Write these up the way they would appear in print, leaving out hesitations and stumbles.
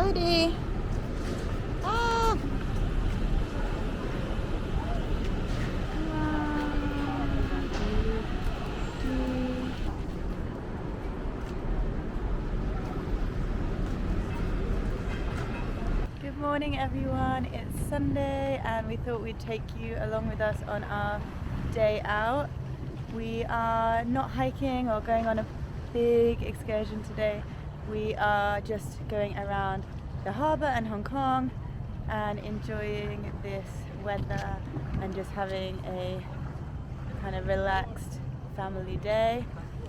Elodie. Ah. Good morning everyone, it's Sunday and we thought we'd take you along with us on our day out. We are not hiking or going on a big excursion today. We are just going around the harbour and Hong Kong and enjoying this weather and just having a kind of relaxed family day.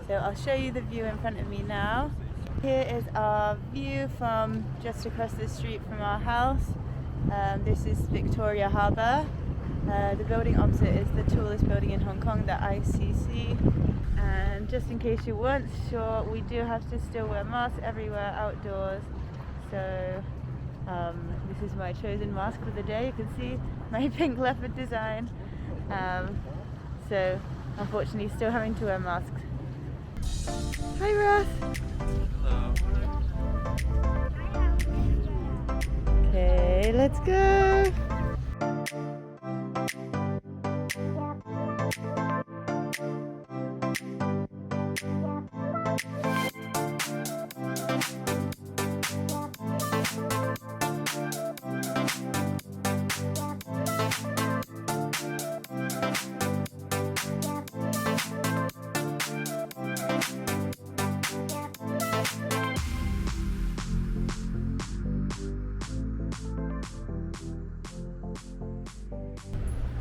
So I'll show you the view in front of me now. Here is our view from just across the street from our house. This is Victoria Harbour. The building opposite is the tallest building in Hong Kong, the ICC. And just in case you weren't sure, we do have to still wear masks everywhere outdoors. So this is my chosen mask for the day. You can see my pink leopard design. So unfortunately still having to wear masks. Hi Ross! Hello. Okay, let's go!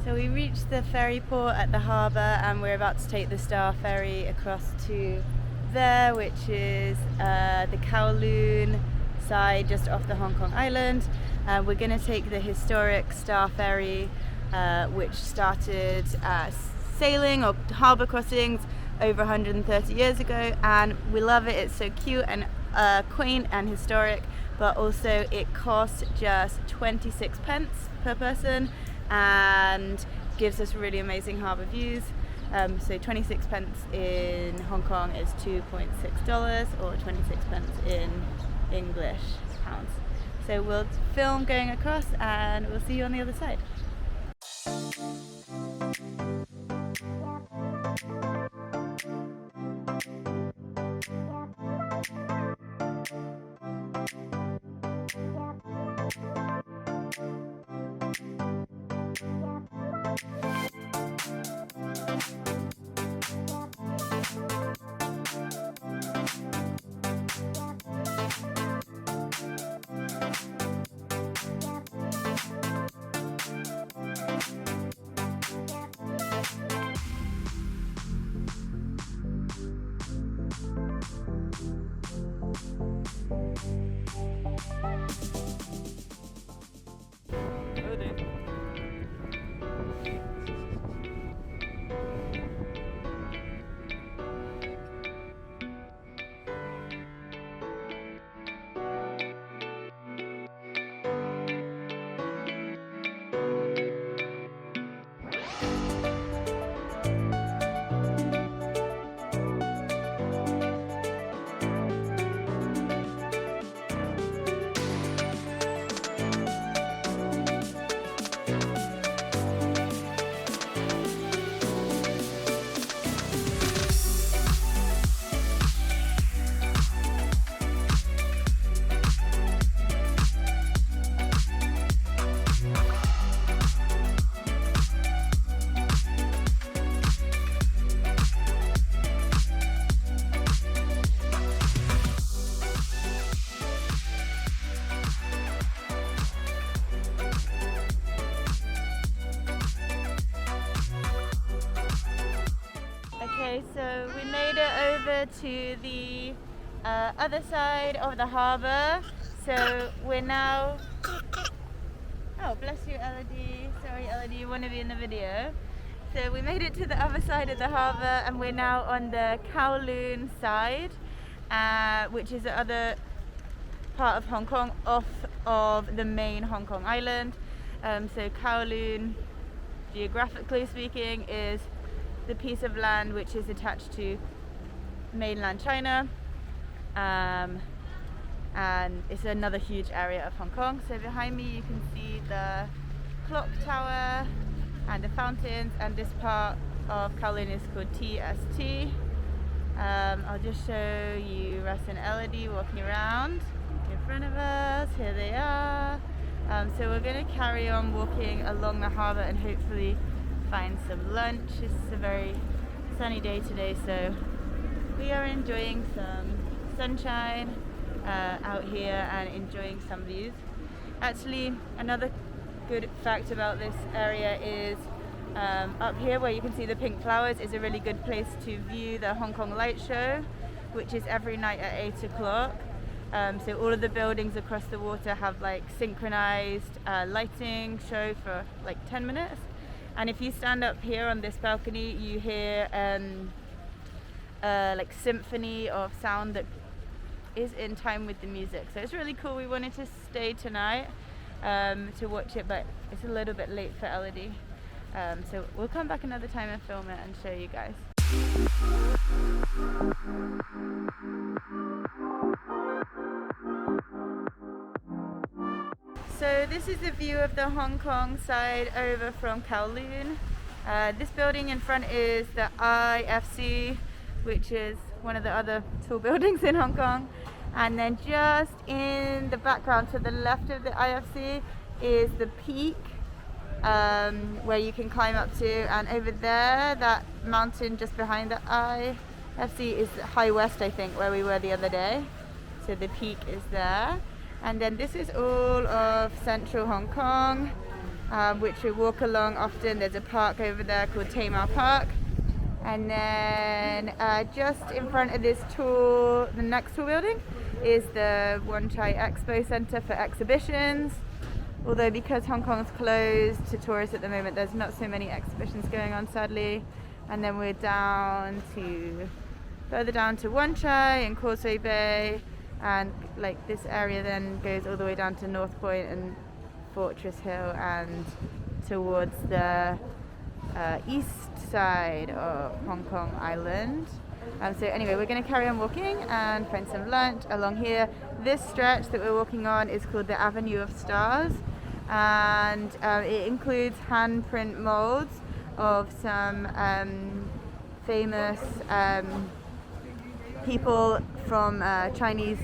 So we reached the ferry port at the harbour and we're about to take the Star ferry across to there, which is the Kowloon side just off the Hong Kong island. We're going to take the historic Star ferry which started sailing or harbour crossings over 130 years ago, and we love it. It's so cute and quaint and historic, but also it costs just 26 pence per person and gives us really amazing harbour views. So 26 pence in Hong Kong is $2.6 or 26 pence in English pounds. So we'll film going across and we'll see you on the other side. Okay, so we made it over to the other side of the harbour. So we're now... Oh, bless you, Elodie. Sorry, Elodie, you want to be in the video. So we made it to the other side of the harbour and we're now on the Kowloon side, which is the other part of Hong Kong off of the main Hong Kong island. So Kowloon, geographically speaking, is the piece of land which is attached to mainland China. and it's another huge area of Hong Kong. So behind me you can see the clock tower and the fountains, and this part of Kowloon is called TST. I'll just show you Russ and Elodie walking around in front of us. Here they are. So we're going to carry on walking along the harbour and hopefully find some lunch. It's a very sunny day today, so we are enjoying some sunshine out here and enjoying some views. Actually, another good fact about this area is up here where you can see the pink flowers is a really good place to view the Hong Kong light show, which is every night at 8 o'clock. So all of the buildings across the water have like synchronized lighting show for like 10 minutes. And if you stand up here on this balcony, you hear like symphony of sound that is in time with the music. So it's really cool. We wanted to stay tonight to watch it, but it's a little bit late for Elodie. So we'll come back another time and film it and show you guys. So this is the view of the Hong Kong side over from Kowloon. This building in front is the IFC, which is one of the other tall buildings in Hong Kong. And then just in the background to the left of the IFC is the peak, where you can climb up to, and over there, that mountain just behind the IFC is High West, I think, where we were the other day. So the peak is there. And then this is all of central Hong Kong, which we walk along often. There's a park over there called Tamar Park. And then just in front of this the next tall building is the Wanchai Expo Centre for exhibitions. Although because Hong Kong's closed to tourists at the moment, there's not so many exhibitions going on, sadly. And then we're further down to Wanchai and Causeway Bay, and like this area then goes all the way down to North Point and Fortress Hill and towards the east side of Hong Kong Island. So anyway, we're going to carry on walking and find some lunch along here. This stretch that we're walking on is called the Avenue of Stars, and it includes handprint molds of some famous people from Chinese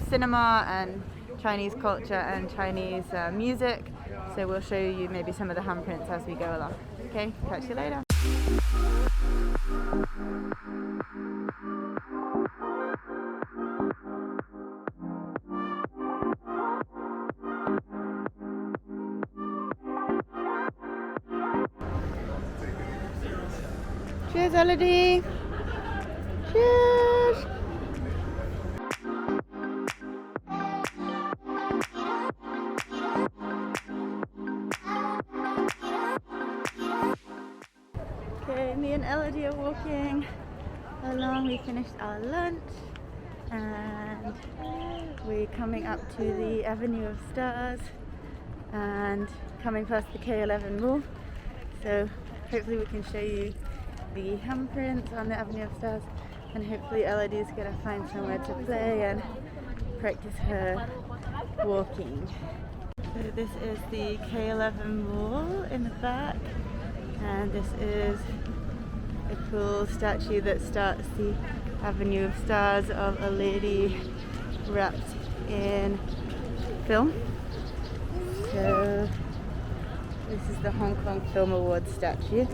cinema and Chinese culture and Chinese music. So we'll show you maybe some of the handprints as we go along. Okay, catch you later. Cheers, Elodie. Cheers. Okay, me and Elodie are walking along. We finished our lunch and we're coming up to the Avenue of Stars and coming past the K11 Mall. So hopefully we can show you the handprints on the Avenue of Stars, and hopefully Elodie's gonna find somewhere to play and practice her walking. So this is the K11 Mall in the back, and this is a cool statue that starts the Avenue of Stars of a lady wrapped in film. So this is the Hong Kong Film Awards statue.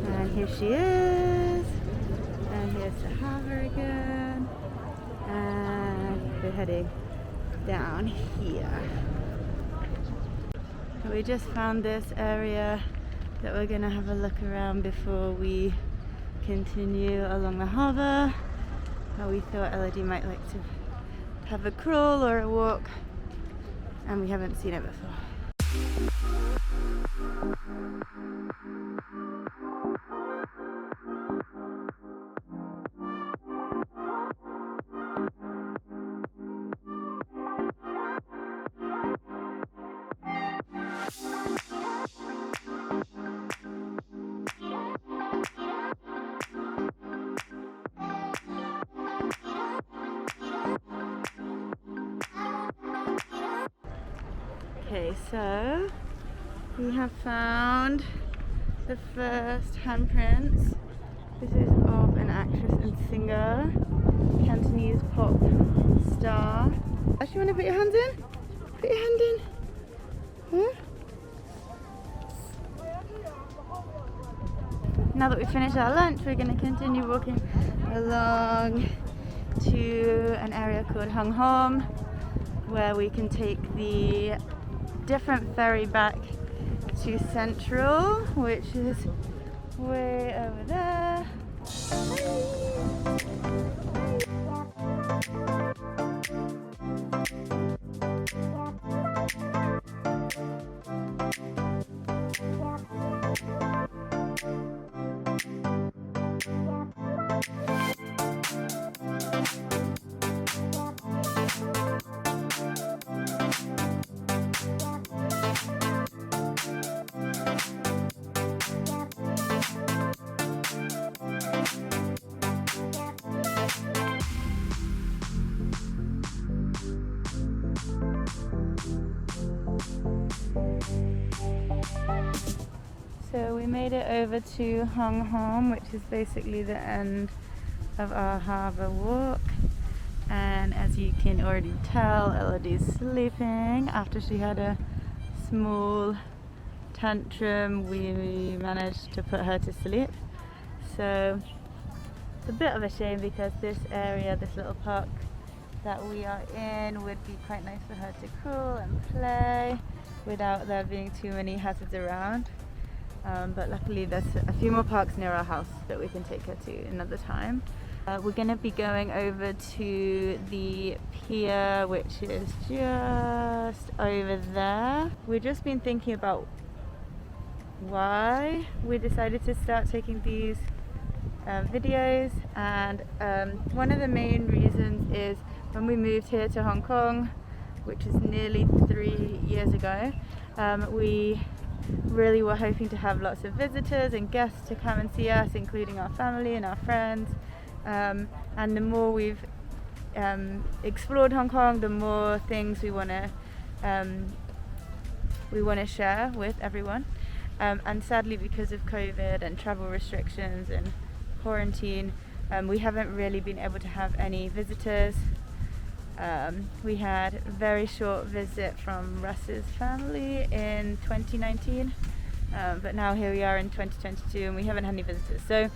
And here she is, and here's the harbour again, and we're heading down here. We just found this area that we're going to have a look around before we continue along the harbour. We thought Elodie might like to have a crawl or a walk, and we haven't seen it before. Okay, so we have found the first handprints. This is of an actress and singer, Cantonese pop star. Do you want to put your hands in? Put your hand in. Huh? Now that we've finished our lunch, we're going to continue walking along to an area called Hung Hom, where we can take the different ferry back to Central, which is way over there. So we made it over to Hung Hom, which is basically the end of our harbour walk. And as you can already tell, Elodie's sleeping. After she had a small tantrum, we managed to put her to sleep. So it's a bit of a shame because this area, this little park that we are in, would be quite nice for her to cool and play without there being too many hazards around. But luckily there's a few more parks near our house that we can take her to another time. We're going to be going over to the pier, which is just over there. We've just been thinking about why we decided to start taking these videos, and one of the main reasons is when we moved here to Hong Kong, which is nearly 3 years ago, we really were hoping to have lots of visitors and guests to come and see us, including our family and our friends. And the more we've explored Hong Kong, the more things we want to share with everyone. And sadly, because of COVID and travel restrictions and quarantine, we haven't really been able to have any visitors. We had a very short visit from Russ's family in 2019, but now here we are in 2022 and we haven't had any visitors. So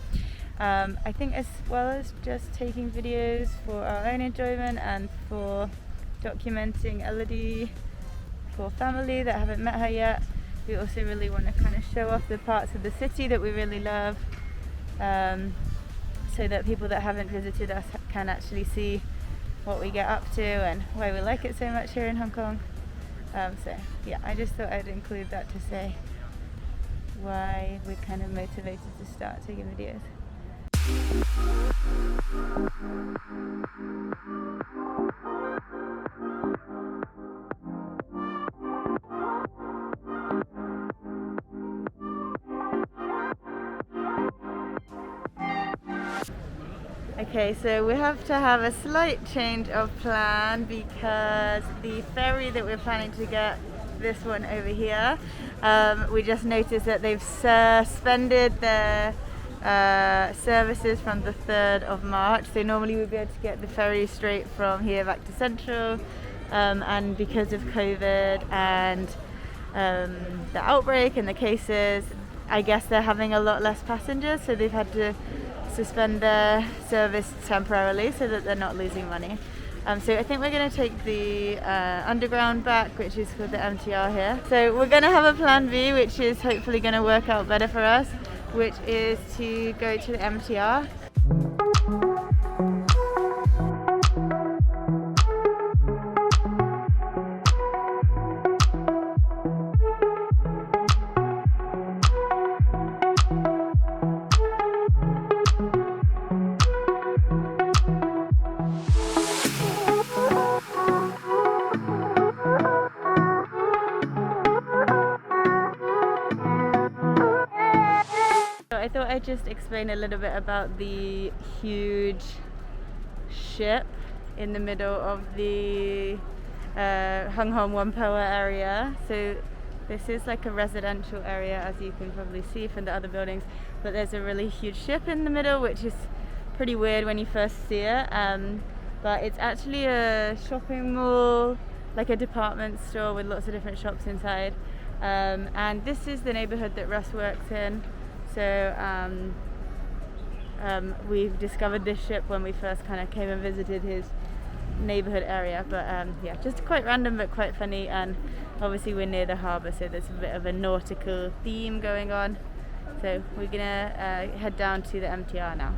I think as well as just taking videos for our own enjoyment and for documenting Elodie for family that haven't met her yet, we also really want to kind of show off the parts of the city that we really love, so that people that haven't visited us can actually see what we get up to and why we like it so much here in Hong Kong. So yeah, I just thought I'd include that to say why we're kind of motivated to start taking videos. Okay, so we have to have a slight change of plan because the ferry that we're planning to get, this one over here, we just noticed that they've suspended their services from the 3rd of March. So normally we'd be able to get the ferry straight from here back to Central, and because of COVID and the outbreak and the cases, I guess they're having a lot less passengers, so they've had to suspend their service temporarily so that they're not losing money. So I think we're going to take the underground back, which is called the MTR here. So we're going to have a plan B, which is hopefully going to work out better for us, which is to go to the MTR. I thought I'd just explain a little bit about the huge ship in the middle of the Hung Hom Whampoa area. So this is like a residential area, as you can probably see from the other buildings, but there's a really huge ship in the middle, which is pretty weird when you first see it, but it's actually a shopping mall, like a department store with lots of different shops inside, and this is the neighborhood that Russ works in. So we discovered this ship when we first kind of came and visited his neighborhood area, but yeah, just quite random but quite funny. And obviously we're near the harbour, so there's a bit of a nautical theme going on. So we're gonna head down to the MTR now.